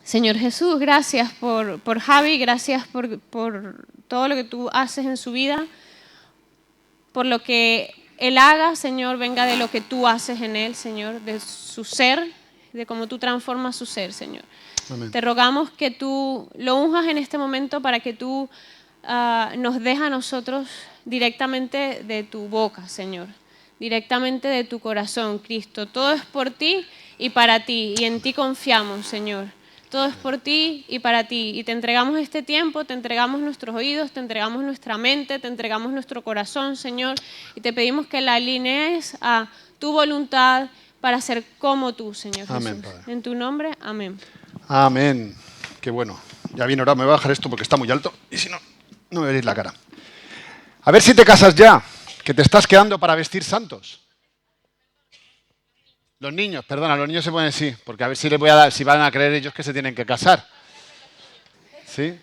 Señor Jesús, gracias por Javi, gracias por todo lo que tú haces en su vida, por lo que él haga, Señor, venga de lo que tú haces en él, Señor, de su ser, de cómo tú transformas su ser, Señor. Amén. Te rogamos que tú lo unjas en este momento para que tú nos des a nosotros directamente de tu boca, Señor, directamente de tu corazón, Cristo. Todo es por ti y para ti, y en ti confiamos, Señor. Todo es por ti y para ti. Y te entregamos este tiempo, te entregamos nuestros oídos, te entregamos nuestra mente, te entregamos nuestro corazón, Señor. Y te pedimos que la alinees a tu voluntad para ser como tú, Señor Jesús. Amén, Padre. En tu nombre, amén. Amén. Qué bueno. Ya viene ahora, me voy a bajar esto porque está muy alto y si no, no me veréis la cara. A ver si te casas ya, que te estás quedando para vestir santos. Los niños, perdona, los niños se ponen sí, porque a ver si les voy a dar, si van a creer ellos que se tienen que casar. ¿Sí?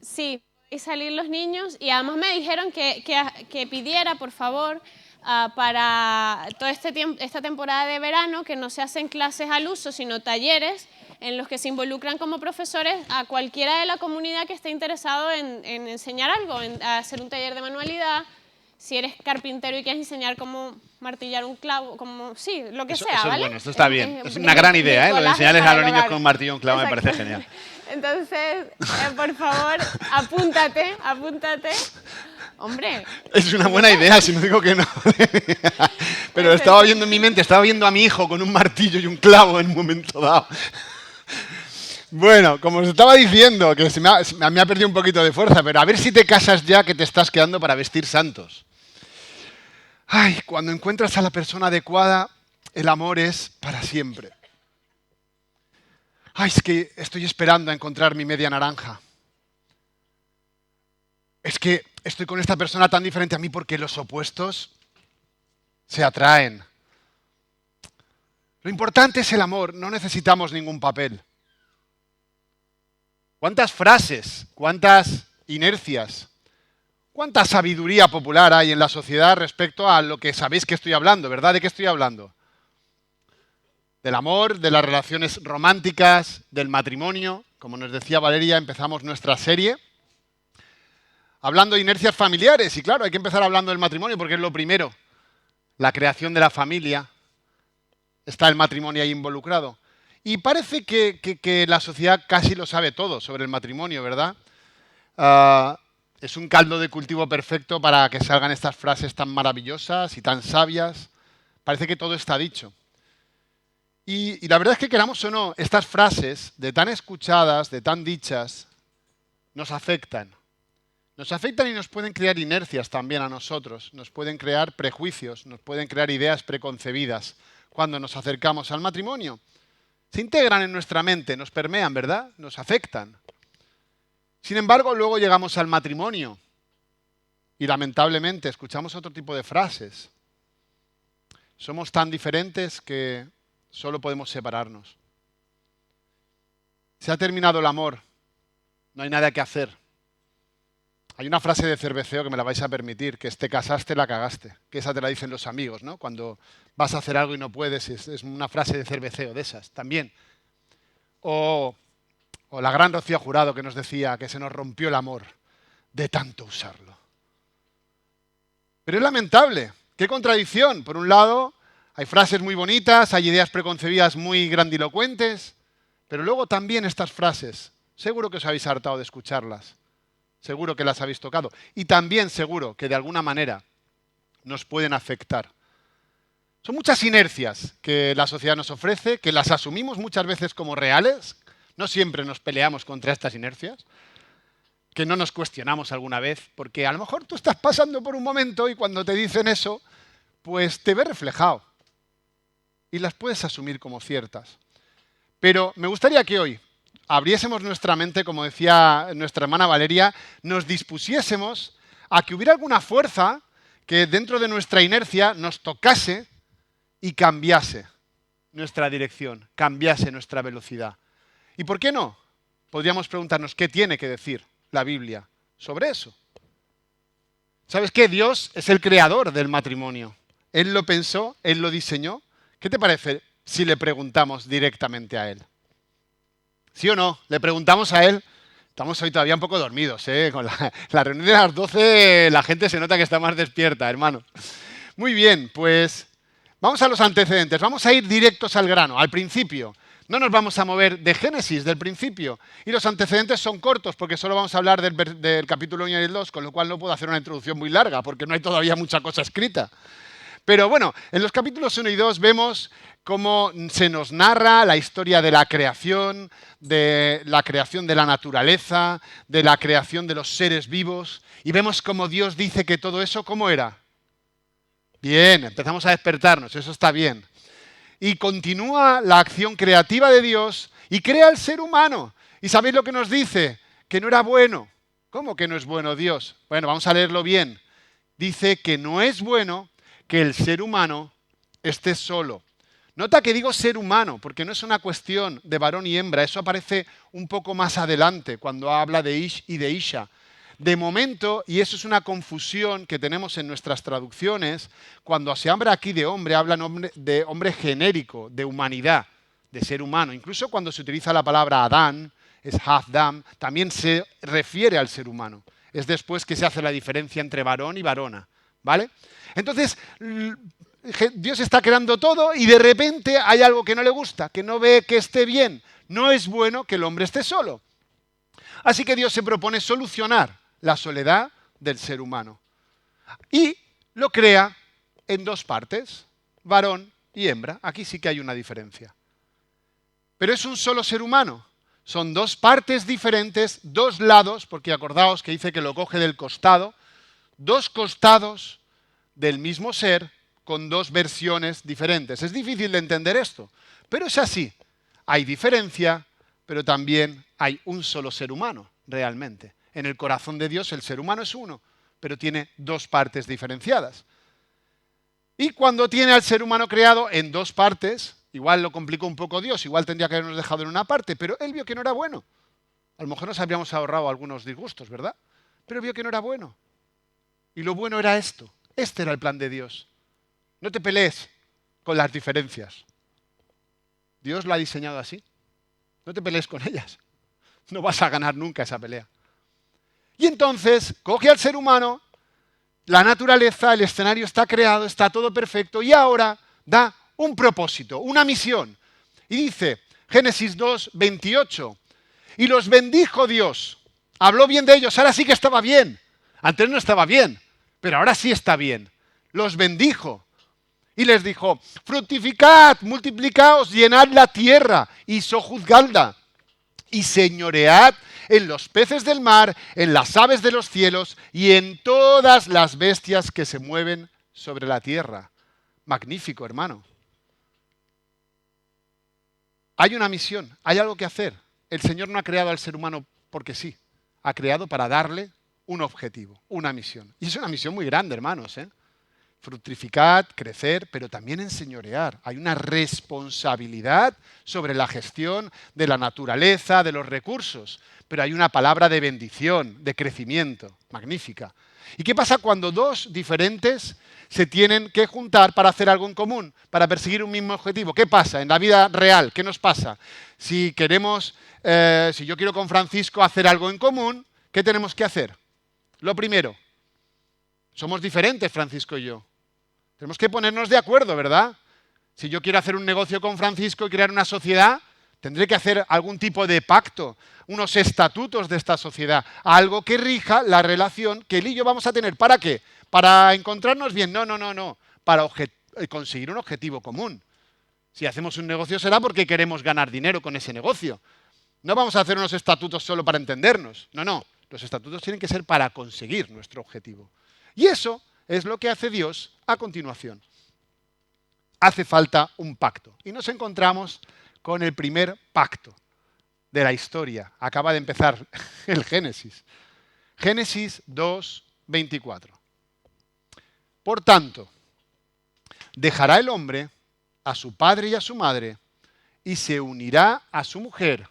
Sí, y salir los niños y además me dijeron que pidiera, por favor, para toda esta temporada de verano que no se hacen clases al uso, sino talleres en los que se involucran como profesores a cualquiera de la comunidad que esté interesado en enseñar algo, en hacer un taller de manualidad. Si eres carpintero y quieres enseñar cómo martillar un clavo, como sí, lo que sea, eso ¿vale? es bueno, esto está bien. Es una gran idea, ¿eh? Lo de enseñarles a los niños con un martillo y un clavo me parece genial. Entonces, por favor, apúntate. Hombre. Es una buena idea, si no digo que no. Pero estaba viendo en mi mente, estaba viendo a mi hijo con un martillo y un clavo en un momento dado. Bueno, como os estaba diciendo, que me ha perdido un poquito de fuerza, pero a ver si te casas ya, que te estás quedando para vestir santos. Ay, cuando encuentras a la persona adecuada, el amor es para siempre. Ay, es que estoy esperando a encontrar mi media naranja. Es que estoy con esta persona tan diferente a mí porque los opuestos se atraen. Lo importante es el amor, no necesitamos ningún papel. ¿Cuántas frases, cuántas inercias, cuánta sabiduría popular hay en la sociedad respecto a lo que sabéis que estoy hablando, ¿verdad? ¿De qué estoy hablando? Del amor, de las relaciones románticas, del matrimonio. Como nos decía Valeria, empezamos nuestra serie hablando de inercias familiares. Y claro, hay que empezar hablando del matrimonio porque es lo primero. La creación de la familia. Está el matrimonio ahí involucrado. Y parece que la sociedad casi lo sabe todo sobre el matrimonio, ¿verdad? Es un caldo de cultivo perfecto para que salgan estas frases tan maravillosas y tan sabias. Parece que todo está dicho. Y la verdad es que queramos o no, estas frases, de tan escuchadas, de tan dichas, nos afectan. Nos afectan y nos pueden crear inercias también a nosotros. Nos pueden crear prejuicios, nos pueden crear ideas preconcebidas cuando nos acercamos al matrimonio. Se integran en nuestra mente, nos permean, ¿verdad? Nos afectan. Sin embargo, luego llegamos al matrimonio y lamentablemente escuchamos otro tipo de frases. Somos tan diferentes que solo podemos separarnos. Se ha terminado el amor, no hay nada que hacer. Hay una frase de Cerveceo que me la vais a permitir, que es te casaste, la cagaste. Que esa te la dicen los amigos, ¿no? Cuando vas a hacer algo y no puedes, es una frase de Cerveceo de esas, también. O la gran Rocío Jurado que nos decía que se nos rompió el amor de tanto usarlo. Pero es lamentable, qué contradicción. Por un lado, hay frases muy bonitas, hay ideas preconcebidas muy grandilocuentes, pero luego también estas frases, seguro que os habéis hartado de escucharlas. Seguro que las habéis tocado. Y también seguro que de alguna manera nos pueden afectar. Son muchas inercias que la sociedad nos ofrece, que las asumimos muchas veces como reales. No siempre nos peleamos contra estas inercias. Que no nos cuestionamos alguna vez. Porque a lo mejor tú estás pasando por un momento y cuando te dicen eso, pues te ves reflejado. Y las puedes asumir como ciertas. Pero me gustaría que hoy abriésemos nuestra mente, como decía nuestra hermana Valeria, nos dispusiésemos a que hubiera alguna fuerza que dentro de nuestra inercia nos tocase y cambiase nuestra dirección, cambiase nuestra velocidad. ¿Y por qué no? Podríamos preguntarnos qué tiene que decir la Biblia sobre eso. ¿Sabes qué? Dios es el creador del matrimonio. Él lo pensó, Él lo diseñó. ¿Qué te parece si le preguntamos directamente a Él? ¿Sí o no? Le preguntamos a él. Estamos hoy todavía un poco dormidos, ¿eh? Con la reunión de las 12 la gente se nota que está más despierta, hermano. Muy bien, pues vamos a los antecedentes. Vamos a ir directos al grano, al principio. No nos vamos a mover de Génesis, del principio. Y los antecedentes son cortos, porque solo vamos a hablar del capítulo 1 y el 2, con lo cual no puedo hacer una introducción muy larga, porque no hay todavía mucha cosa escrita. Pero bueno, en los capítulos 1 y 2 vemos cómo se nos narra la historia de la creación de la naturaleza, de la creación de los seres vivos, y vemos cómo Dios dice que todo eso, ¿cómo era? Bien, empezamos a despertarnos, eso está bien. Y continúa la acción creativa de Dios y crea al ser humano. ¿Y sabéis lo que nos dice? Que no era bueno. ¿Cómo que no es bueno Dios? Bueno, vamos a leerlo bien. Dice que no es bueno que el ser humano esté solo. Nota que digo ser humano, porque no es una cuestión de varón y hembra, eso aparece un poco más adelante, cuando habla de Ish y de Isha. De momento, y eso es una confusión que tenemos en nuestras traducciones, cuando se habla aquí de hombre, hablan de hombre genérico, de humanidad, de ser humano. Incluso cuando se utiliza la palabra Adán, es Havdam, también se refiere al ser humano. Es después que se hace la diferencia entre varón y varona, ¿vale? Entonces, Dios está creando todo y de repente hay algo que no le gusta, que no ve que esté bien. No es bueno que el hombre esté solo. Así que Dios se propone solucionar la soledad del ser humano. Y lo crea en dos partes, varón y hembra. Aquí sí que hay una diferencia. Pero es un solo ser humano. Son dos partes diferentes, dos lados, porque acordaos que dice que lo coge del costado, dos costados del mismo ser con dos versiones diferentes. Es difícil de entender esto, pero es así. Hay diferencia, pero también hay un solo ser humano, realmente. En el corazón de Dios el ser humano es uno, pero tiene dos partes diferenciadas. Y cuando tiene al ser humano creado en dos partes, igual lo complicó un poco Dios, igual tendría que habernos dejado en una parte, pero él vio que no era bueno. A lo mejor nos habríamos ahorrado algunos disgustos, ¿verdad? Pero vio que no era bueno. Y lo bueno era esto. Este era el plan de Dios. No te pelees con las diferencias. Dios lo ha diseñado así. No te pelees con ellas. No vas a ganar nunca esa pelea. Y entonces coge al ser humano, la naturaleza, el escenario está creado, está todo perfecto y ahora da un propósito, una misión. Y dice, Génesis 2, 28, y los bendijo Dios. Habló bien de ellos, ahora sí que estaba bien. Antes no estaba bien, pero ahora sí está bien. Los bendijo. Y les dijo, fructificad, multiplicaos, llenad la tierra y sojuzgadla, y señoread en los peces del mar, en las aves de los cielos y en todas las bestias que se mueven sobre la tierra. Magnífico, hermano. Hay una misión, hay algo que hacer. El Señor no ha creado al ser humano porque sí, ha creado para darle un objetivo, una misión. Y es una misión muy grande, hermanos, ¿eh? Fructificad, crecer, pero también enseñorear. Hay una responsabilidad sobre la gestión de la naturaleza, de los recursos, pero hay una palabra de bendición, de crecimiento, magnífica. ¿Y qué pasa cuando dos diferentes se tienen que juntar para hacer algo en común, para perseguir un mismo objetivo? ¿Qué pasa en la vida real? ¿Qué nos pasa? Si yo quiero con Francisco hacer algo en común, ¿qué tenemos que hacer? Lo primero, somos diferentes, Francisco y yo. Tenemos que ponernos de acuerdo, ¿verdad? Si yo quiero hacer un negocio con Francisco y crear una sociedad, tendré que hacer algún tipo de pacto, unos estatutos de esta sociedad, algo que rija la relación que él y yo vamos a tener. ¿Para qué? ¿Para encontrarnos bien? No. Para conseguir un objetivo común. Si hacemos un negocio será porque queremos ganar dinero con ese negocio. No vamos a hacer unos estatutos solo para entendernos. No. Los estatutos tienen que ser para conseguir nuestro objetivo. Y eso es lo que hace Dios a continuación. Hace falta un pacto. Y nos encontramos con el primer pacto de la historia. Acaba de empezar el Génesis. Génesis 2, 24. Por tanto, dejará el hombre a su padre y a su madre y se unirá a su mujer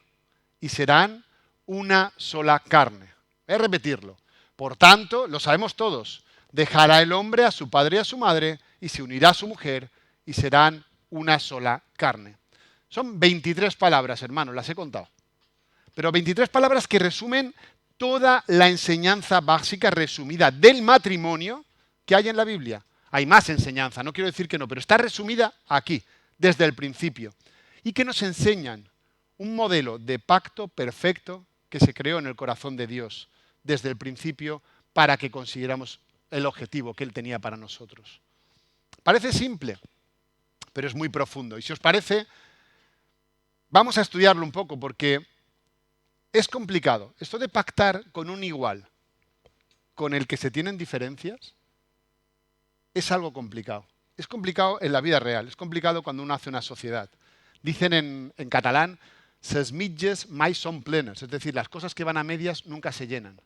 y serán una sola carne. Voy a repetirlo. Por tanto, lo sabemos todos, dejará el hombre a su padre y a su madre y se unirá a su mujer y serán una sola carne. Son 23 palabras, hermanos, las he contado. Pero 23 palabras que resumen toda la enseñanza básica resumida del matrimonio que hay en la Biblia. Hay más enseñanza, no quiero decir que no, pero está resumida aquí, desde el principio. Y que nos enseñan un modelo de pacto perfecto que se creó en el corazón de Dios desde el principio para que consiguiéramos el objetivo que Él tenía para nosotros. Parece simple, pero es muy profundo. Y si os parece, vamos a estudiarlo un poco porque es complicado. Esto de pactar con un igual, con el que se tienen diferencias, es algo complicado. Es complicado en la vida real, es complicado cuando uno hace una sociedad. Dicen en catalán, ses mitges mai són plenes, es decir, las cosas que van a medias nunca se llenan.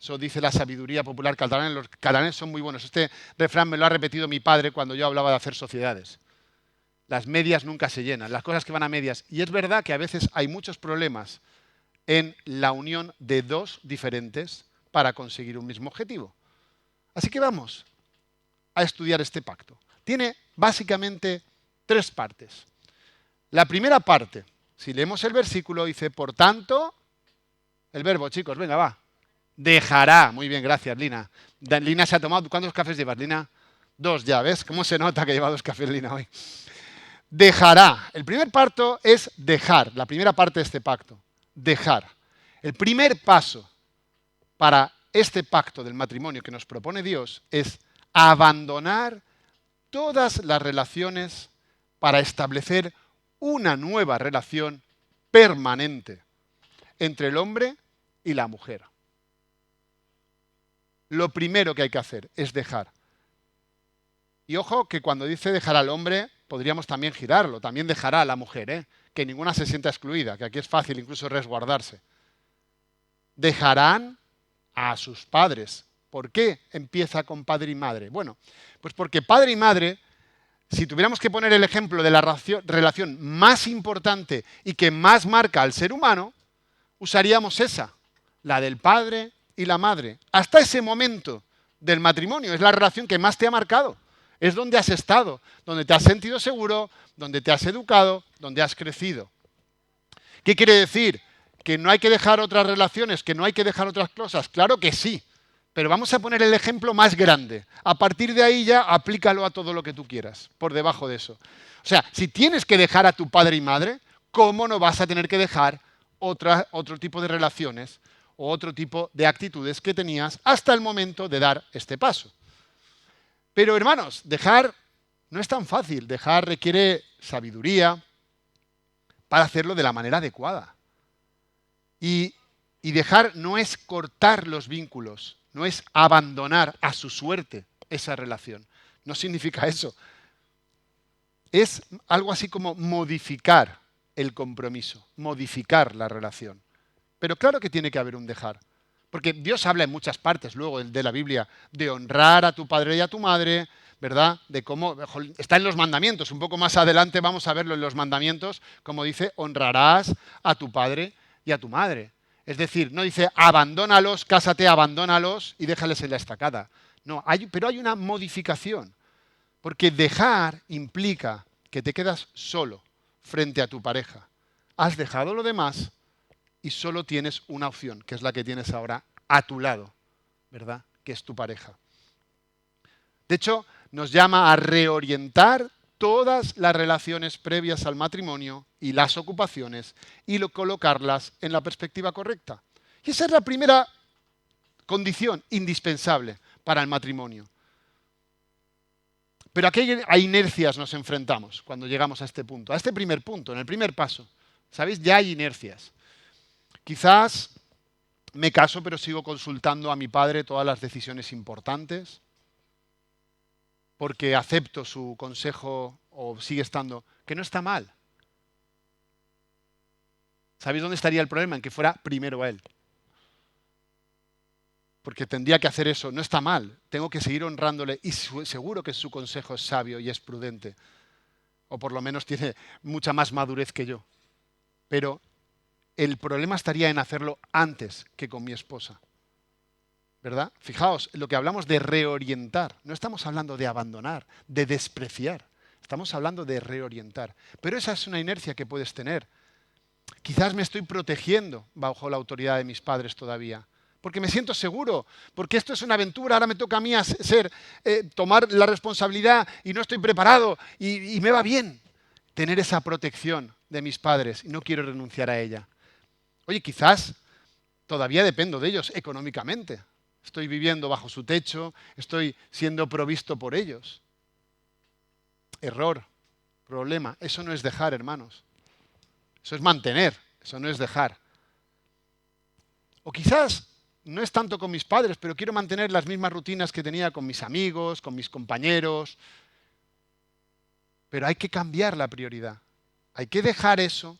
Eso dice la sabiduría popular catalana. Los catalanes son muy buenos. Este refrán me lo ha repetido mi padre cuando yo hablaba de hacer sociedades. Las medias nunca se llenan, las cosas que van a medias. Y es verdad que a veces hay muchos problemas en la unión de dos diferentes para conseguir un mismo objetivo. Así que vamos a estudiar este pacto. Tiene básicamente 3 partes. La primera parte, si leemos el versículo, dice, por tanto, el verbo, chicos, venga, va. Dejará. Muy bien, gracias, Lina. Lina se ha tomado, ¿cuántos cafés llevas, Lina? 2 ya, ¿ves? ¿Cómo se nota que lleva 2 cafés, Lina, hoy? Dejará. El primer paso es dejar, la primera parte de este pacto. Dejar. El primer paso para este pacto del matrimonio que nos propone Dios es abandonar todas las relaciones para establecer una nueva relación permanente entre el hombre y la mujer. Lo primero que hay que hacer es dejar. Y ojo que cuando dice dejar al hombre, podríamos también girarlo, también dejará a la mujer, ¿eh? Que ninguna se sienta excluida, que aquí es fácil incluso resguardarse. Dejarán a sus padres. ¿Por qué empieza con padre y madre? Bueno, pues porque padre y madre, si tuviéramos que poner el ejemplo de la relación más importante y que más marca al ser humano, usaríamos esa, la del padre y la madre. Hasta ese momento del matrimonio es la relación que más te ha marcado. Es donde has estado, donde te has sentido seguro, donde te has educado, donde has crecido. ¿Qué quiere decir? ¿Que no hay que dejar otras relaciones? ¿Que no hay que dejar otras cosas? Claro que sí, pero vamos a poner el ejemplo más grande. A partir de ahí ya aplícalo a todo lo que tú quieras, por debajo de eso. O sea, si tienes que dejar a tu padre y madre, ¿cómo no vas a tener que dejar otro tipo de relaciones o otro tipo de actitudes que tenías hasta el momento de dar este paso? Pero hermanos, dejar no es tan fácil. Dejar requiere sabiduría para hacerlo de la manera adecuada. Y dejar no es cortar los vínculos, no es abandonar a su suerte esa relación. No significa eso. Es algo así como modificar el compromiso, modificar la relación. Pero claro que tiene que haber un dejar. Porque Dios habla en muchas partes luego de la Biblia de honrar a tu padre y a tu madre, ¿verdad? De cómo está en los mandamientos. Un poco más adelante vamos a verlo en los mandamientos, como dice, honrarás a tu padre y a tu madre. Es decir, no dice abandónalos, cásate, abandónalos y déjales en la estacada. No, pero hay una modificación. Porque dejar implica que te quedas solo frente a tu pareja. Has dejado lo demás y solo tienes una opción, que es la que tienes ahora a tu lado, ¿verdad? Que es tu pareja. De hecho, nos llama a reorientar todas las relaciones previas al matrimonio y las ocupaciones y colocarlas en la perspectiva correcta. Y esa es la primera condición indispensable para el matrimonio. Pero a inercias nos enfrentamos cuando llegamos a este punto, a este primer punto, en el primer paso. ¿Sabéis? Ya hay inercias. Quizás me caso, pero sigo consultando a mi padre todas las decisiones importantes, porque acepto su consejo o sigue estando, que no está mal. ¿Sabéis dónde estaría el problema? En que fuera primero él. Porque tendría que hacer eso, no está mal, tengo que seguir honrándole y seguro que su consejo es sabio y es prudente, o por lo menos tiene mucha más madurez que yo. Pero el problema estaría en hacerlo antes que con mi esposa, ¿verdad? Fijaos, lo que hablamos de reorientar, no estamos hablando de abandonar, de despreciar, estamos hablando de reorientar. Pero esa es una inercia que puedes tener. Quizás me estoy protegiendo bajo la autoridad de mis padres todavía, porque me siento seguro, porque esto es una aventura, ahora me toca a mí tomar la responsabilidad y no estoy preparado y me va bien tener esa protección de mis padres y no quiero renunciar a ella. Oye, quizás todavía dependo de ellos económicamente. Estoy viviendo bajo su techo, estoy siendo provisto por ellos. Error, problema. Eso no es dejar, hermanos. Eso es mantener, eso no es dejar. O quizás no es tanto con mis padres, pero quiero mantener las mismas rutinas que tenía con mis amigos, con mis compañeros. Pero hay que cambiar la prioridad. Hay que dejar eso,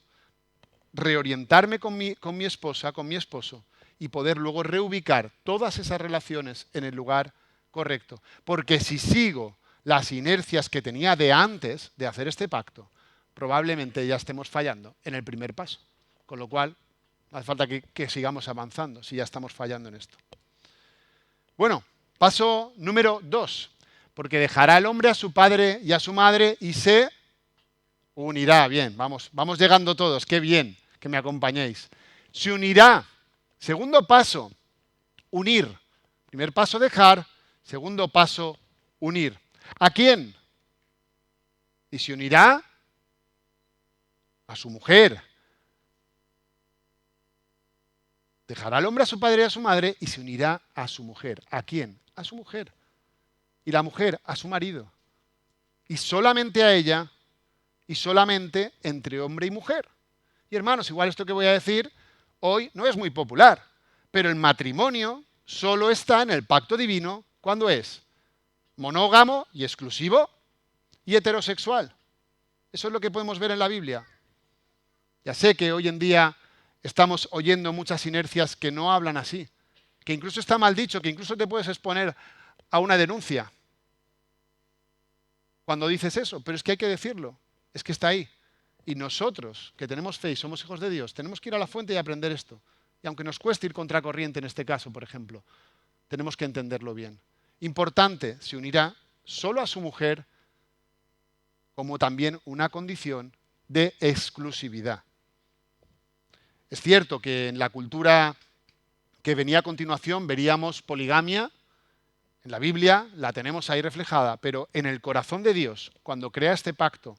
reorientarme con mi esposa, con mi esposo, y poder luego reubicar todas esas relaciones en el lugar correcto. Porque si sigo las inercias que tenía de antes de hacer este pacto, probablemente ya estemos fallando en el primer paso. Con lo cual, hace falta que sigamos avanzando si ya estamos fallando en esto. Bueno, paso número 2. Porque dejará el hombre a su padre y a su madre y se unirá. Bien, vamos llegando todos. Qué bien que me acompañéis. Se unirá. Segundo paso, unir. Primer paso, dejar. Segundo paso, unir. ¿A quién? Y se unirá a su mujer. Dejará al hombre a su padre y a su madre y se unirá a su mujer. ¿A quién? A su mujer. Y la mujer a su marido. Y solamente a ella, y solamente entre hombre y mujer. Y hermanos, igual esto que voy a decir hoy no es muy popular, pero el matrimonio solo está en el pacto divino cuando es monógamo y exclusivo y heterosexual. Eso es lo que podemos ver en la Biblia. Ya sé que hoy en día estamos oyendo muchas inercias que no hablan así, que incluso está mal dicho, que incluso te puedes exponer a una denuncia cuando dices eso, pero es que hay que decirlo, es que está ahí. Y nosotros, que tenemos fe y somos hijos de Dios, tenemos que ir a la fuente y aprender esto. Y aunque nos cueste ir contracorriente en este caso, por ejemplo, tenemos que entenderlo bien. Importante, se unirá solo a su mujer como también una condición de exclusividad. Es cierto que en la cultura que venía a continuación veríamos poligamia. En la Biblia la tenemos ahí reflejada, pero en el corazón de Dios, cuando crea este pacto,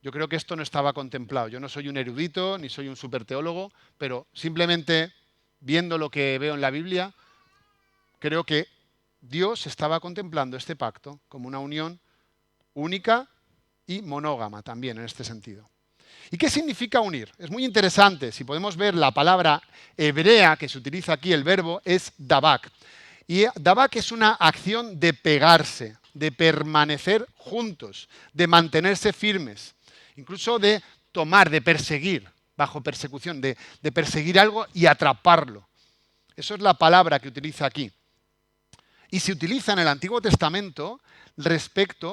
yo creo que esto no estaba contemplado. Yo no soy un erudito, ni soy un superteólogo, pero simplemente viendo lo que veo en la Biblia, creo que Dios estaba contemplando este pacto como una unión única y monógama también en este sentido. ¿Y qué significa unir? Es muy interesante. Si podemos ver la palabra hebrea que se utiliza aquí, el verbo es dabak. Y dabak es una acción de pegarse, de permanecer juntos, de mantenerse firmes, incluso de tomar, de perseguir, bajo persecución, de perseguir algo y atraparlo. Eso es la palabra que utiliza aquí. Y se utiliza en el Antiguo Testamento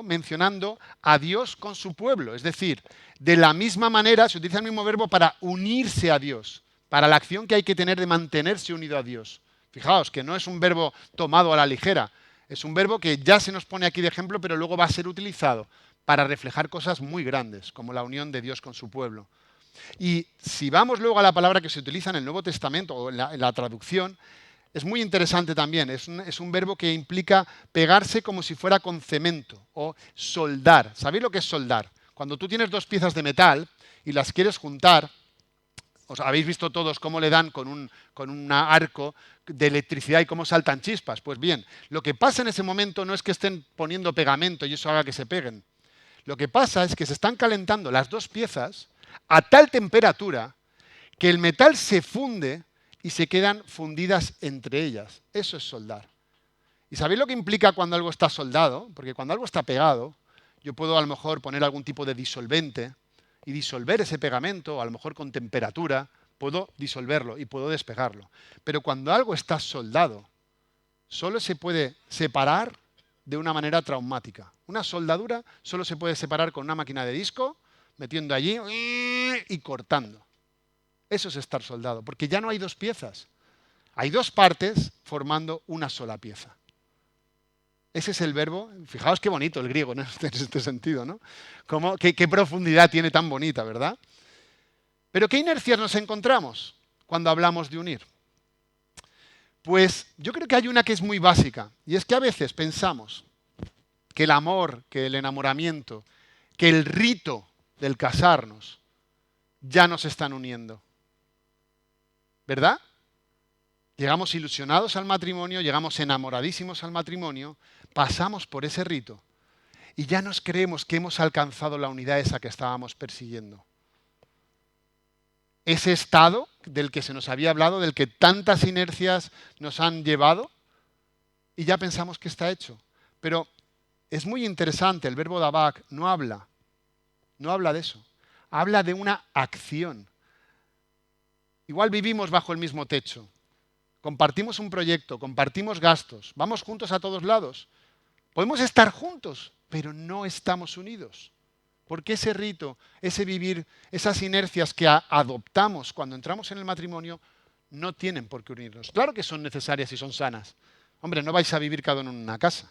mencionando a Dios con su pueblo. Es decir, de la misma manera se utiliza el mismo verbo para unirse a Dios, para la acción que hay que tener de mantenerse unido a Dios. Fijaos que no es un verbo tomado a la ligera, es un verbo que ya se nos pone aquí de ejemplo, pero luego va a ser utilizado para reflejar cosas muy grandes, como la unión de Dios con su pueblo. Y si vamos luego a la palabra que se utiliza en el Nuevo Testamento o en la traducción, es muy interesante también. Es un verbo que implica pegarse como si fuera con cemento o soldar. ¿Sabéis lo que es soldar? Cuando tú tienes dos piezas de metal y las quieres juntar, os habéis visto todos cómo le dan con un arco de electricidad y cómo saltan chispas. Pues bien, lo que pasa en ese momento no es que estén poniendo pegamento y eso haga que se peguen. Lo que pasa es que se están calentando las dos piezas a tal temperatura que el metal se funde y se quedan fundidas entre ellas. Eso es soldar. ¿Y sabéis lo que implica cuando algo está soldado? Porque cuando algo está pegado, yo puedo a lo mejor poner algún tipo de disolvente y disolver ese pegamento, o a lo mejor con temperatura, puedo disolverlo y puedo despegarlo. Pero cuando algo está soldado, solo se puede separar de una manera traumática. Una soldadura solo se puede separar con una máquina de disco, metiendo allí y cortando. Eso es estar soldado, porque ya no hay dos piezas. Hay dos partes formando una sola pieza. Ese es el verbo. Fijaos qué bonito el griego en este sentido, ¿no? ¿Qué profundidad tiene tan bonita, ¿verdad? Pero ¿qué inercias nos encontramos cuando hablamos de unir? Pues yo creo que hay una que es muy básica, y es que a veces pensamos que el amor, que el enamoramiento, que el rito del casarnos ya nos están uniendo. ¿Verdad? Llegamos ilusionados al matrimonio, llegamos enamoradísimos al matrimonio, pasamos por ese rito y ya nos creemos que hemos alcanzado la unidad esa que estábamos persiguiendo. Ese estado del que se nos había hablado, del que tantas inercias nos han llevado, y ya pensamos que está hecho. Pero es muy interesante, el verbo dabak no habla de eso. Habla de una acción. Igual vivimos bajo el mismo techo, compartimos un proyecto, compartimos gastos, vamos juntos a todos lados. Podemos estar juntos, pero no estamos unidos. Porque ese rito, ese vivir, esas inercias que adoptamos cuando entramos en el matrimonio, no tienen por qué unirnos. Claro que son necesarias y son sanas. Hombre, no vais a vivir cada uno en una casa.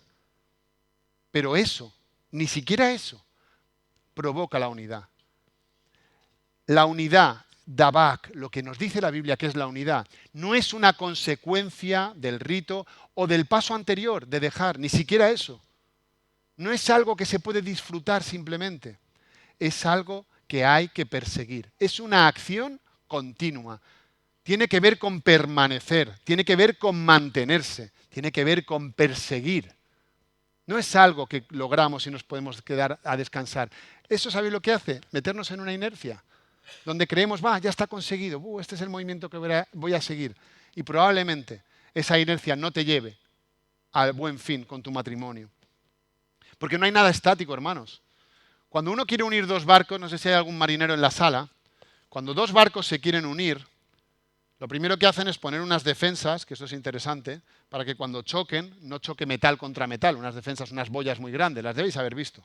Pero eso, ni siquiera eso, provoca la unidad. La unidad, Dabak, lo que nos dice la Biblia que es la unidad, no es una consecuencia del rito o del paso anterior de dejar, ni siquiera eso. No es algo que se puede disfrutar simplemente. Es algo que hay que perseguir. Es una acción continua. Tiene que ver con permanecer, tiene que ver con mantenerse, tiene que ver con perseguir. No es algo que logramos y nos podemos quedar a descansar. ¿Eso sabéis lo que hace? Meternos en una inercia, donde creemos, ya está conseguido, este es el movimiento que voy a seguir. Y probablemente esa inercia no te lleve al buen fin con tu matrimonio. Porque no hay nada estático, hermanos. Cuando uno quiere unir dos barcos, no sé si hay algún marinero en la sala, cuando dos barcos se quieren unir, lo primero que hacen es poner unas defensas, que eso es interesante, para que cuando choquen, no choque metal contra metal, unas defensas, unas boyas muy grandes, las debéis haber visto.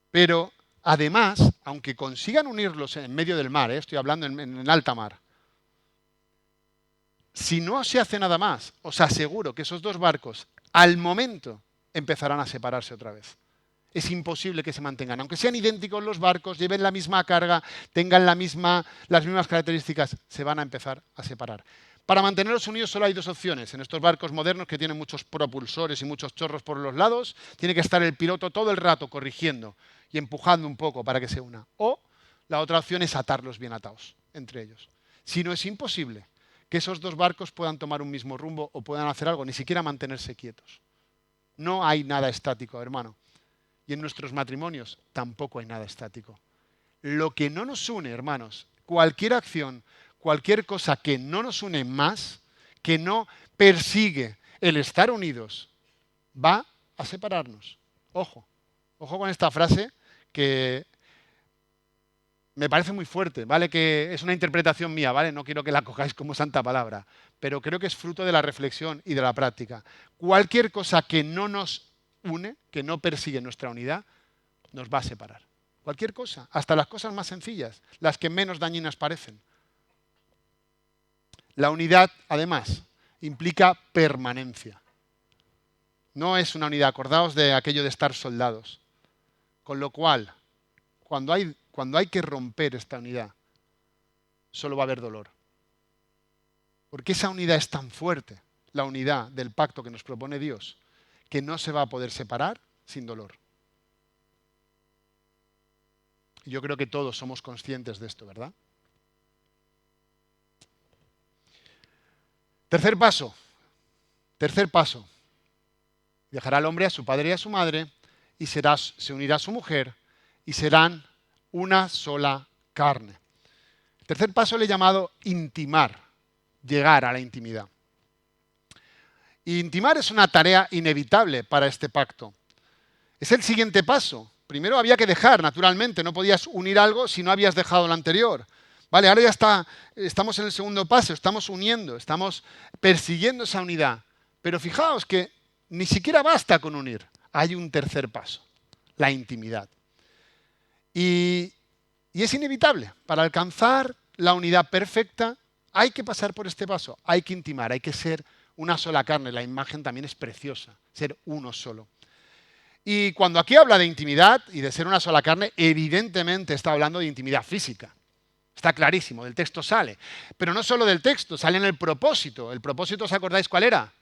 Pero además, aunque consigan unirlos en medio del mar, estoy hablando en alta mar, si no se hace nada más, os aseguro que esos dos barcos, al momento, empezarán a separarse otra vez. Es imposible que se mantengan. Aunque sean idénticos los barcos, lleven la misma carga, tengan las mismas características, se van a empezar a separar. Para mantenerlos unidos solo hay dos opciones. En estos barcos modernos que tienen muchos propulsores y muchos chorros por los lados, tiene que estar el piloto todo el rato corrigiendo y empujando un poco para que se una. O la otra opción es atarlos bien atados entre ellos. Si no, es imposible que esos dos barcos puedan tomar un mismo rumbo o puedan hacer algo, ni siquiera mantenerse quietos. No hay nada estático, hermano. Y en nuestros matrimonios tampoco hay nada estático. Lo que no nos une, hermanos, cualquier acción, cualquier cosa que no nos une más, que no persigue el estar unidos, va a separarnos. Ojo con esta frase que me parece muy fuerte, ¿vale? Que es una interpretación mía, ¿vale? No quiero que la cojáis como santa palabra, pero creo que es fruto de la reflexión y de la práctica. Cualquier cosa que no nos une, que no persigue nuestra unidad, nos va a separar. Cualquier cosa, hasta las cosas más sencillas, las que menos dañinas parecen. La unidad, además, implica permanencia. No es una unidad, acordaos de aquello de estar soldados. Con lo cual, cuando hay que romper esta unidad, solo va a haber dolor. Porque esa unidad es tan fuerte, la unidad del pacto que nos propone Dios, que no se va a poder separar sin dolor. Yo creo que todos somos conscientes de esto, ¿verdad? Tercer paso. Dejará al hombre a su padre y a su madre y se unirá a su mujer y serán una sola carne. El tercer paso le he llamado intimar, llegar a la intimidad. Y intimar es una tarea inevitable para este pacto. Es el siguiente paso. Primero había que dejar, naturalmente, no podías unir algo si no habías dejado lo anterior. Vale, ahora ya estamos en el segundo paso, estamos uniendo, estamos persiguiendo esa unidad. Pero fijaos que ni siquiera basta con unir, hay un tercer paso, la intimidad. Y es inevitable, para alcanzar la unidad perfecta hay que pasar por este paso, hay que intimar, hay que ser una sola carne. La imagen también es preciosa, ser uno solo. Y cuando aquí habla de intimidad y de ser una sola carne, evidentemente está hablando de intimidad física. Está clarísimo, del texto sale. Pero no solo del texto, sale en el propósito. El propósito, ¿os acordáis cuál era?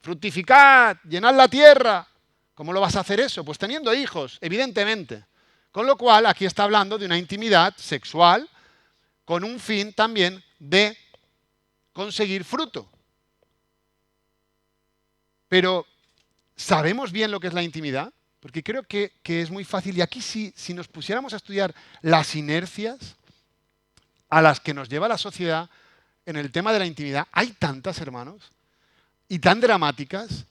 Fructificad, llenad la tierra. ¿Cómo lo vas a hacer eso? Pues teniendo hijos, evidentemente. Con lo cual, aquí está hablando de una intimidad sexual con un fin también de conseguir fruto. Pero, ¿sabemos bien lo que es la intimidad? Porque creo que es muy fácil. Y aquí si nos pusiéramos a estudiar las inercias a las que nos lleva la sociedad en el tema de la intimidad, hay tantas, hermanos, y tan dramáticas.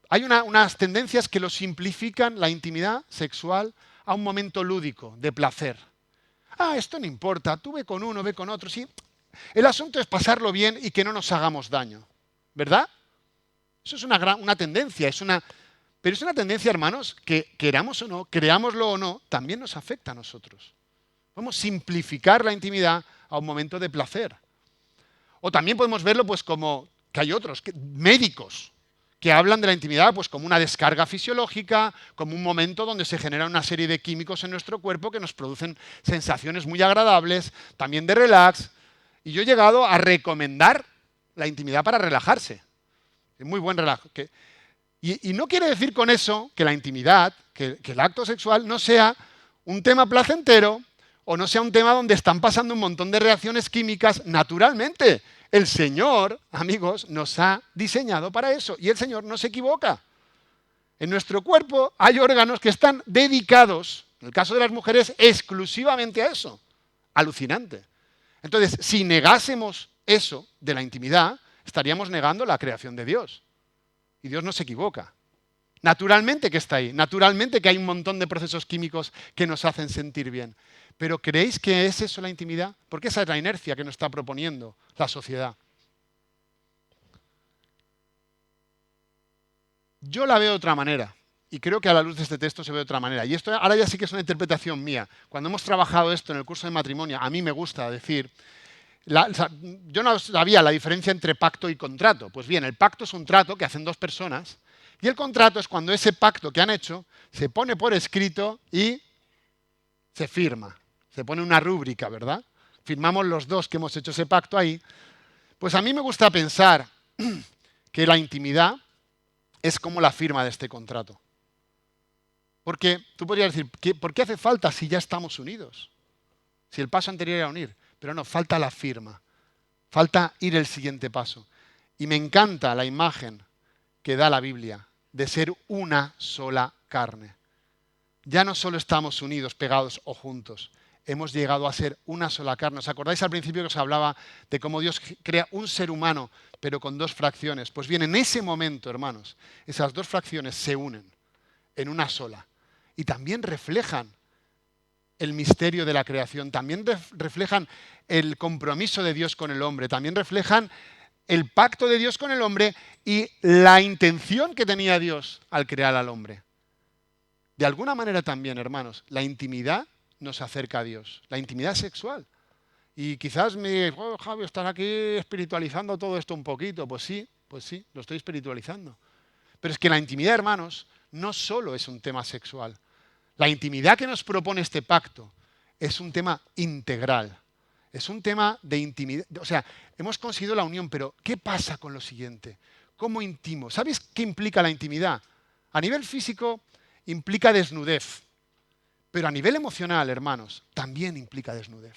Hay unas tendencias que lo simplifican, la intimidad sexual, a un momento lúdico, de placer. Esto no importa, tú ve con uno, ve con otro, sí. El asunto es pasarlo bien y que no nos hagamos daño, ¿verdad? Eso es una tendencia, pero es una tendencia, hermanos, que queramos o no, creámoslo o no, también nos afecta a nosotros. Podemos simplificar la intimidad a un momento de placer. O también podemos verlo pues como que hay otros, médicos, que hablan de la intimidad pues como una descarga fisiológica, como un momento donde se genera una serie de químicos en nuestro cuerpo que nos producen sensaciones muy agradables, también de relax. Y yo he llegado a recomendar la intimidad para relajarse. Es muy buen relajo. Y no quiere decir con eso que la intimidad, que el acto sexual no sea un tema placentero o no sea un tema donde están pasando un montón de reacciones químicas naturalmente. El Señor, amigos, nos ha diseñado para eso y el Señor no se equivoca. En nuestro cuerpo hay órganos que están dedicados, en el caso de las mujeres, exclusivamente a eso. Alucinante. Entonces, si negásemos eso de la intimidad, estaríamos negando la creación de Dios. Y Dios no se equivoca. Naturalmente que está ahí, naturalmente que hay un montón de procesos químicos que nos hacen sentir bien. Pero ¿creéis que es eso la intimidad? Porque esa es la inercia que nos está proponiendo la sociedad. Yo la veo de otra manera. Y creo que a la luz de este texto se ve de otra manera. Y esto ahora ya sí que es una interpretación mía. Cuando hemos trabajado esto en el curso de matrimonio, a mí me gusta decir, yo no sabía la diferencia entre pacto y contrato. Pues bien, el pacto es un trato que hacen dos personas y el contrato es cuando ese pacto que han hecho se pone por escrito y se firma. Se pone una rúbrica, ¿verdad? Firmamos los dos que hemos hecho ese pacto ahí. Pues a mí me gusta pensar que la intimidad es como la firma de este contrato. Porque tú podrías decir, ¿por qué hace falta si ya estamos unidos? Si el paso anterior era unir. Pero no, falta la firma. Falta ir el siguiente paso. Y me encanta la imagen que da la Biblia de ser una sola carne. Ya no solo estamos unidos, pegados o juntos. Hemos llegado a ser una sola carne. ¿Os acordáis al principio que os hablaba de cómo Dios crea un ser humano, pero con dos fracciones? Pues bien, en ese momento, hermanos, esas dos fracciones se unen en una sola. Y también reflejan el misterio de la creación, también reflejan el compromiso de Dios con el hombre, también reflejan el pacto de Dios con el hombre y la intención que tenía Dios al crear al hombre. De alguna manera también, hermanos, la intimidad nos acerca a Dios, la intimidad sexual. Y quizás me digáis, Javi, estás aquí espiritualizando todo esto un poquito. Pues sí, lo estoy espiritualizando. Pero es que la intimidad, hermanos, no solo es un tema sexual. La intimidad que nos propone este pacto es un tema integral. Es un tema de intimidad. O sea, hemos conseguido la unión, pero ¿qué pasa con lo siguiente? ¿Cómo intimo? ¿Sabéis qué implica la intimidad? A nivel físico implica desnudez. Pero a nivel emocional, hermanos, también implica desnudez.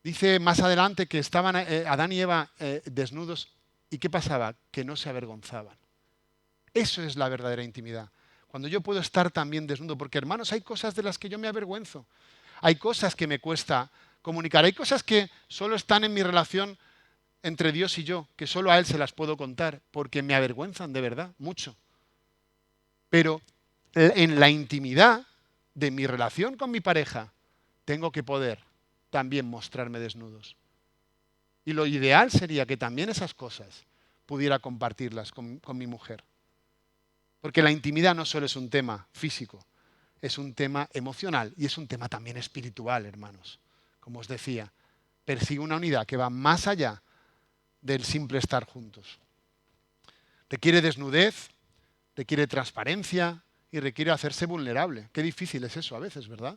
Dice más adelante que estaban Adán y Eva desnudos. ¿Y qué pasaba? Que no se avergonzaban. Eso es la verdadera intimidad. Cuando yo puedo estar también desnudo. Porque, hermanos, hay cosas de las que yo me avergüenzo. Hay cosas que me cuesta comunicar. Hay cosas que solo están en mi relación entre Dios y yo, que solo a Él se las puedo contar, porque me avergüenzan de verdad, mucho. Pero en la intimidad de mi relación con mi pareja, tengo que poder también mostrarme desnudos. Y lo ideal sería que también esas cosas pudiera compartirlas con mi mujer. Porque la intimidad no solo es un tema físico, es un tema emocional y es un tema también espiritual, hermanos. Como os decía, persigue una unidad que va más allá del simple estar juntos. Requiere desnudez, requiere transparencia y requiere hacerse vulnerable. Qué difícil es eso a veces, ¿verdad?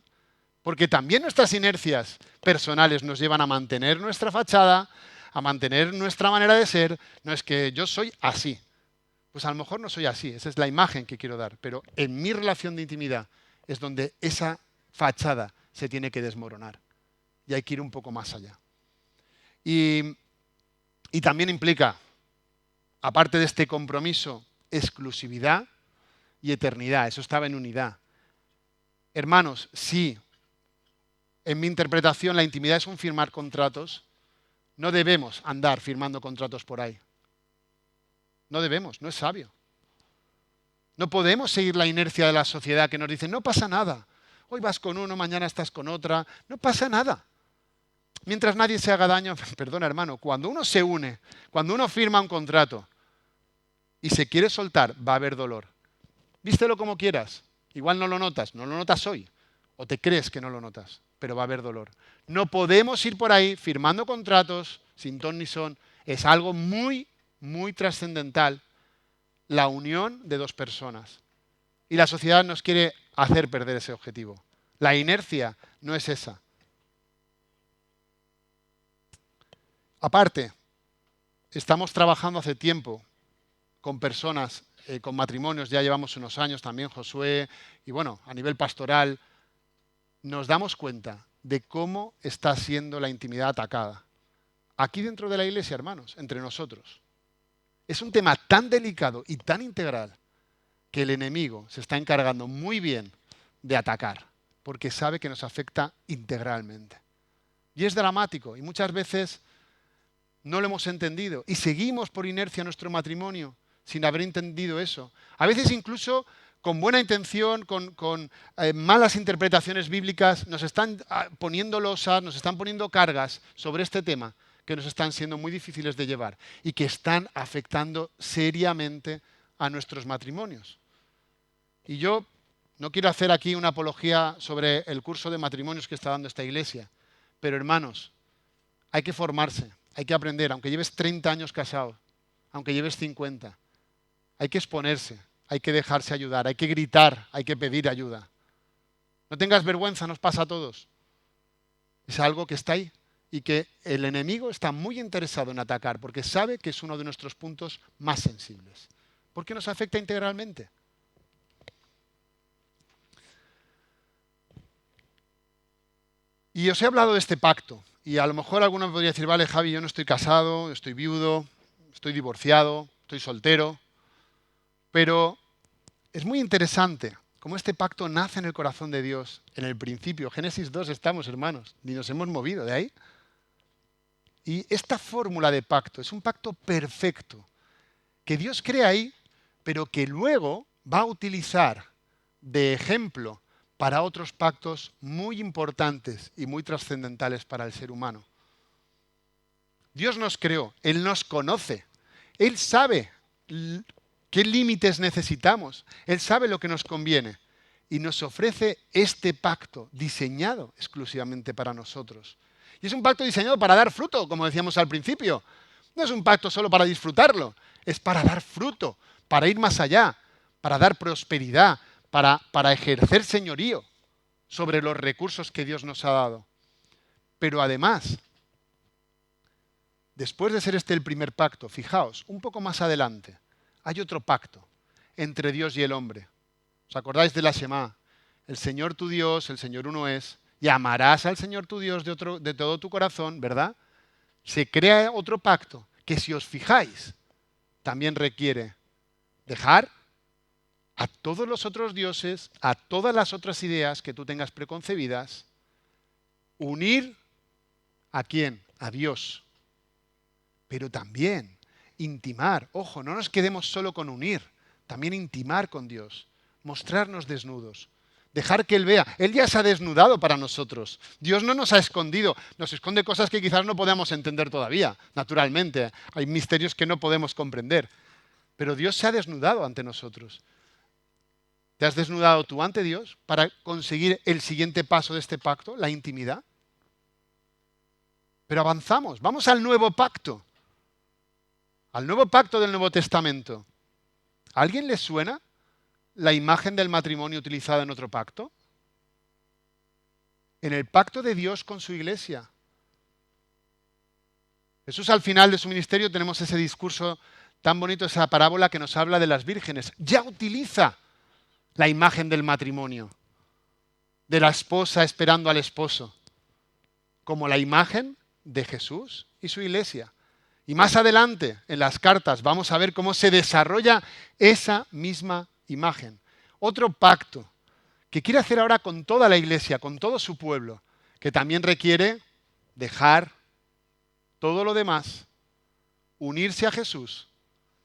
Porque también nuestras inercias personales nos llevan a mantener nuestra fachada, a mantener nuestra manera de ser. No es que yo soy así. Pues a lo mejor no soy así, esa es la imagen que quiero dar. Pero en mi relación de intimidad es donde esa fachada se tiene que desmoronar. Y hay que ir un poco más allá. Y también implica, aparte de este compromiso, exclusividad y eternidad. Eso estaba en unidad. Hermanos, sí, en mi interpretación la intimidad es un firmar contratos. No debemos andar firmando contratos por ahí. No debemos, no es sabio. No podemos seguir la inercia de la sociedad que nos dice, no pasa nada. Hoy vas con uno, mañana estás con otra. No pasa nada. Mientras nadie se haga daño, perdona hermano, cuando uno se une, cuando uno firma un contrato y se quiere soltar, va a haber dolor. Vístelo como quieras. Igual no lo notas hoy. O te crees que no lo notas, pero va a haber dolor. No podemos ir por ahí firmando contratos sin ton ni son. Es algo muy, muy trascendental la unión de dos personas. Y la sociedad nos quiere hacer perder ese objetivo. La inercia no es esa. Aparte, estamos trabajando hace tiempo con personas, con matrimonios, ya llevamos unos años también, Josué, y bueno, a nivel pastoral, nos damos cuenta de cómo está siendo la intimidad atacada. Aquí dentro de la iglesia, hermanos, entre nosotros. Es un tema tan delicado y tan integral que el enemigo se está encargando muy bien de atacar, porque sabe que nos afecta integralmente. Y es dramático, y muchas veces no lo hemos entendido, y seguimos por inercia nuestro matrimonio sin haber entendido eso. A veces incluso con buena intención, con malas interpretaciones bíblicas, nos están poniendo losas, nos están poniendo cargas sobre este tema que nos están siendo muy difíciles de llevar y que están afectando seriamente a nuestros matrimonios. Y yo no quiero hacer aquí una apología sobre el curso de matrimonios que está dando esta iglesia, pero hermanos, hay que formarse, hay que aprender, aunque lleves 30 años casado, aunque lleves 50, hay que exponerse, hay que dejarse ayudar, hay que gritar, hay que pedir ayuda. No tengas vergüenza, nos pasa a todos. Es algo que está ahí y que el enemigo está muy interesado en atacar porque sabe que es uno de nuestros puntos más sensibles. Porque nos afecta integralmente. Y os he hablado de este pacto. Y a lo mejor alguno me podría decir, vale, Javi, yo no estoy casado, estoy viudo, estoy divorciado, estoy soltero. Pero es muy interesante cómo este pacto nace en el corazón de Dios, en el principio. Génesis 2 estamos, hermanos, ni nos hemos movido de ahí. Y esta fórmula de pacto es un pacto perfecto, que Dios crea ahí, pero que luego va a utilizar de ejemplo para otros pactos muy importantes y muy trascendentales para el ser humano. Dios nos creó, Él nos conoce, Él sabe qué límites necesitamos, Él sabe lo que nos conviene y nos ofrece este pacto diseñado exclusivamente para nosotros. Y es un pacto diseñado para dar fruto, como decíamos al principio. No es un pacto solo para disfrutarlo, es para dar fruto, para ir más allá, para dar prosperidad, para ejercer señorío sobre los recursos que Dios nos ha dado. Pero además, después de ser este el primer pacto, fijaos, un poco más adelante, hay otro pacto entre Dios y el hombre. ¿Os acordáis de la Shema? El Señor tu Dios, el Señor uno es, y amarás al Señor tu Dios de todo tu corazón, ¿verdad? Se crea otro pacto que, si os fijáis, también requiere dejar a todos los otros dioses, a todas las otras ideas que tú tengas preconcebidas, unir ¿a quién? A Dios. Pero también intimar. Ojo, no nos quedemos solo con unir, también intimar con Dios, mostrarnos desnudos. Dejar que Él vea. Él ya se ha desnudado para nosotros. Dios no nos ha escondido. Nos esconde cosas que quizás no podamos entender todavía. Naturalmente, hay misterios que no podemos comprender. Pero Dios se ha desnudado ante nosotros. ¿Te has desnudado tú ante Dios para conseguir el siguiente paso de este pacto, la intimidad? Pero avanzamos. Vamos al nuevo pacto. Al nuevo pacto del Nuevo Testamento. ¿A alguien le suena la imagen del matrimonio utilizada en otro pacto? en el pacto de Dios con su iglesia. Jesús al final de su ministerio tenemos ese discurso tan bonito, esa parábola que nos habla de las vírgenes. Ya utiliza la imagen del matrimonio, de la esposa esperando al esposo, como la imagen de Jesús y su iglesia. Y más adelante, en las cartas, vamos a ver cómo se desarrolla esa misma imagen. Otro pacto que quiere hacer ahora con toda la iglesia, con todo su pueblo, que también requiere dejar todo lo demás, unirse a Jesús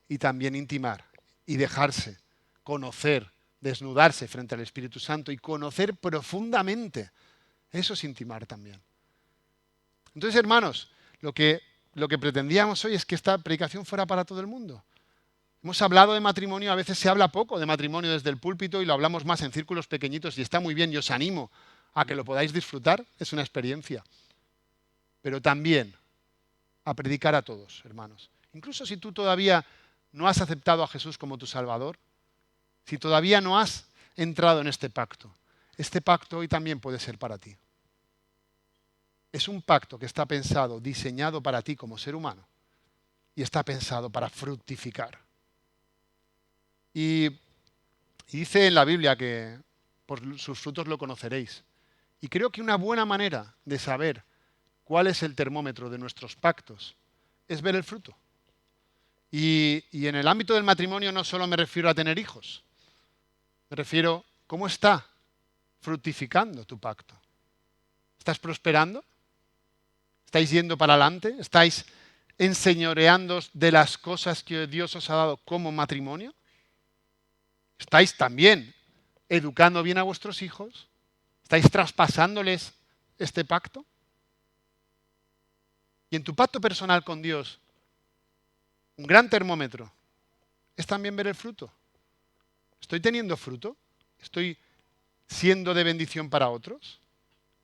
y también intimar y dejarse conocer, desnudarse frente al Espíritu Santo y conocer profundamente. Eso es intimar también. Entonces, hermanos, lo que pretendíamos hoy es que esta predicación fuera para todo el mundo. Hemos hablado de matrimonio, a veces se habla poco de matrimonio desde el púlpito y lo hablamos más en círculos pequeñitos y está muy bien y os animo a que lo podáis disfrutar, es una experiencia. Pero también a predicar a todos, hermanos. Incluso si tú todavía no has aceptado a Jesús como tu Salvador, si todavía no has entrado en este pacto hoy también puede ser para ti. Es un pacto que está pensado, diseñado para ti como ser humano y está pensado para fructificar. Y dice en la Biblia que por sus frutos lo conoceréis. Y creo que una buena manera de saber cuál es el termómetro de nuestros pactos es ver el fruto. Y en el ámbito del matrimonio no solo me refiero a tener hijos, me refiero a cómo está fructificando tu pacto. ¿Estás prosperando? ¿Estáis yendo para adelante? ¿Estáis enseñoreándoos de las cosas que Dios os ha dado como matrimonio? ¿Estáis también educando bien a vuestros hijos? ¿Estáis traspasándoles este pacto? Y en tu pacto personal con Dios, un gran termómetro es también ver el fruto. ¿Estoy teniendo fruto? ¿Estoy siendo de bendición para otros?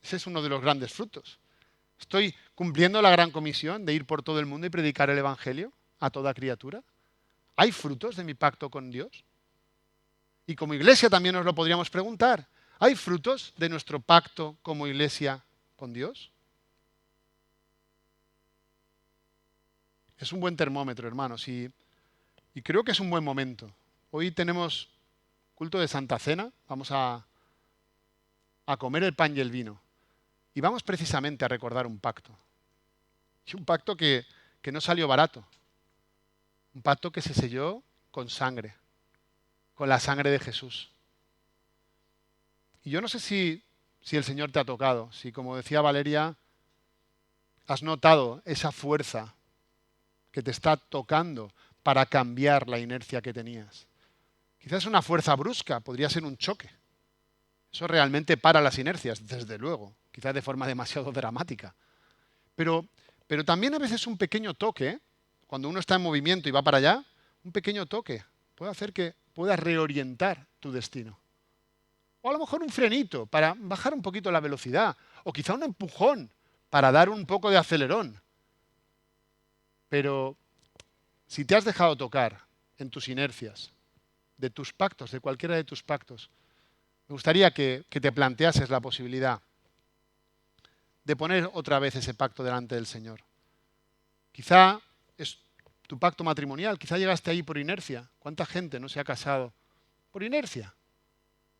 Ese es uno de los grandes frutos. ¿Estoy cumpliendo la gran comisión de ir por todo el mundo y predicar el Evangelio a toda criatura? ¿Hay frutos de mi pacto con Dios? Y como iglesia también nos lo podríamos preguntar. ¿Hay frutos de nuestro pacto como iglesia con Dios? Es un buen termómetro, hermanos, y creo que es un buen momento. Hoy tenemos culto de Santa Cena, vamos a comer el pan y el vino. Y vamos precisamente a recordar un pacto. Y un pacto que no salió barato. Un pacto que se selló con sangre, con la sangre de Jesús. Y yo no sé si el Señor te ha tocado, si como decía Valeria, has notado esa fuerza que te está tocando para cambiar la inercia que tenías. Quizás una fuerza brusca, podría ser un choque. Eso realmente para las inercias, desde luego, quizás de forma demasiado dramática. Pero también a veces un pequeño toque, cuando uno está en movimiento y va para allá, un pequeño toque puede hacer que puedas reorientar tu destino. O a lo mejor un frenito para bajar un poquito la velocidad. O quizá un empujón para dar un poco de acelerón. Pero si te has dejado tocar en tus inercias, de tus pactos, de cualquiera de tus pactos, me gustaría que te planteases la posibilidad de poner otra vez ese pacto delante del Señor. Quizá es tu pacto matrimonial, quizá llegaste ahí por inercia. ¿Cuánta gente no se ha casado por inercia?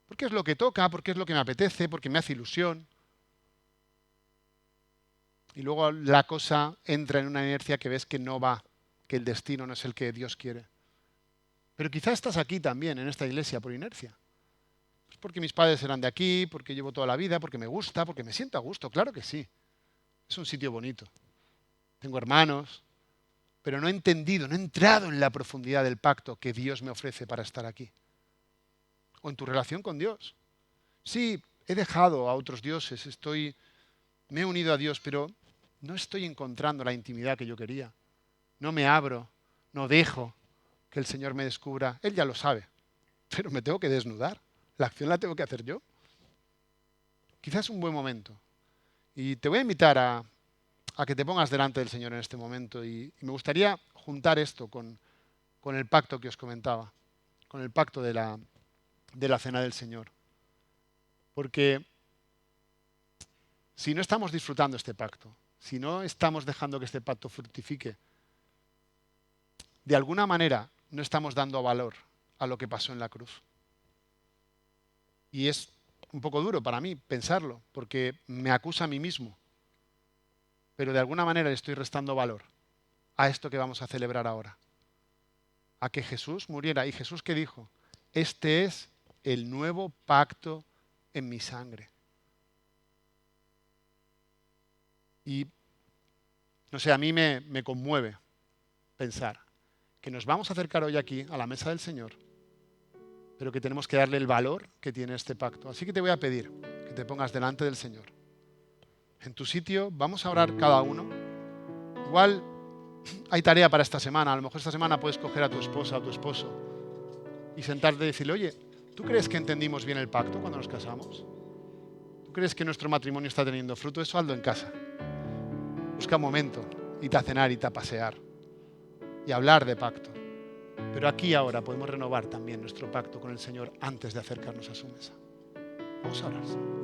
Porque es lo que toca, porque es lo que me apetece, porque me hace ilusión. Y luego la cosa entra en una inercia que ves que no va, que el destino no es el que Dios quiere. Pero quizá estás aquí también, en esta iglesia, por inercia. Pues porque mis padres eran de aquí, porque llevo toda la vida, porque me gusta, porque me siento a gusto, claro que sí. Es un sitio bonito. Tengo hermanos, pero no he entendido, no he entrado en la profundidad del pacto que Dios me ofrece para estar aquí. O en tu relación con Dios. Sí, he dejado a otros dioses, me he unido a Dios, pero no estoy encontrando la intimidad que yo quería. No me abro, no dejo que el Señor me descubra. Él ya lo sabe, pero me tengo que desnudar. La acción la tengo que hacer yo. Quizás es un buen momento. Y te voy a invitar a que te pongas delante del Señor en este momento. Y me gustaría juntar esto con el pacto que os comentaba, con el pacto de la cena del Señor. Porque si no estamos disfrutando este pacto, si no estamos dejando que este pacto fructifique, de alguna manera no estamos dando valor a lo que pasó en la cruz. Y es un poco duro para mí pensarlo, porque me acusa a mí mismo. Pero de alguna manera le estoy restando valor a esto que vamos a celebrar ahora. A que Jesús muriera. ¿Y Jesús qué dijo? Este es el nuevo pacto en mi sangre. Y, no sé, a mí me conmueve pensar que nos vamos a acercar hoy aquí a la mesa del Señor, pero que tenemos que darle el valor que tiene este pacto. Así que te voy a pedir que te pongas delante del Señor. En tu sitio, vamos a orar cada uno. Igual hay tarea para esta semana. A lo mejor esta semana puedes coger a tu esposa o tu esposo y sentarte y decirle, oye, ¿tú crees que entendimos bien el pacto cuando nos casamos? ¿Tú crees que nuestro matrimonio está teniendo fruto? Eso hazlo en casa. Busca un momento, irte a cenar, irte a pasear y hablar de pacto. Pero aquí ahora podemos renovar también nuestro pacto con el Señor antes de acercarnos a su mesa. Vamos a orar.